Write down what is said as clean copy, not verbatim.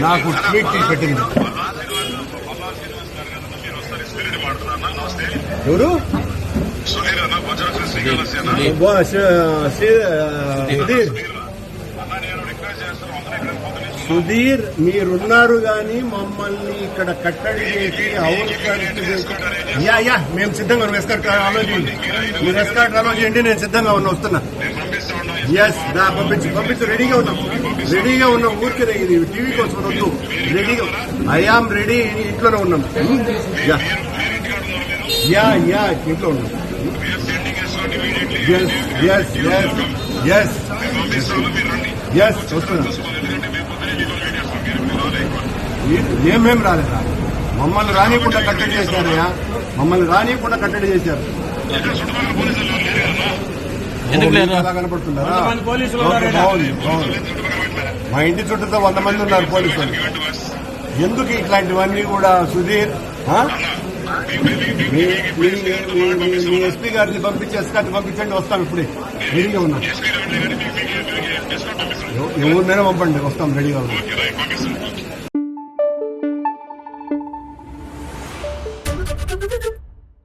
నాకు ట్వీట్ చేసి పెట్టింది. ఎవరు? సుధీర్, మీరున్నారు కానీ మమ్మల్ని ఇక్కడ కట్టడి చేసి యా మేము సిద్ధంగా ఉన్నాం. ఎస్కార్ట్ అలో చేయండి, మీరు ఎస్కార్ట్ అలో చేయండి, నేను సిద్ధంగా వస్తున్నా. ఎస్ పంపించు, రెడీగా ఉన్నాం. ఊరికే ఇది టీవీ కోసం వద్దు, రెడీగా ఐఆమ్ రెడీ, ఇంట్లోనే ఉన్నాం. యా ఇంట్లో ఉన్నాం. ఎస్ వస్తున్నా. ఏమేం రాలేదా? మమ్మల్ని రానియకుండా కట్టడి చేశారయ్యా, కనపడుతున్నారా? బాగుంది. మా ఇంటి చుట్టూతో 100 మంది ఉన్నారు పోలీసులు. ఎందుకు ఇట్లాంటివన్నీ కూడా? సుధీర్, మీ ఎస్పీ గారిని పంపించి ఎస్కార్ట్ పంపించండి, వస్తాం. ఇప్పుడే రెడీగా ఉన్నాం. ఎవరినైనా పంపండి, వస్తాం, రెడీగా ఉన్నాం.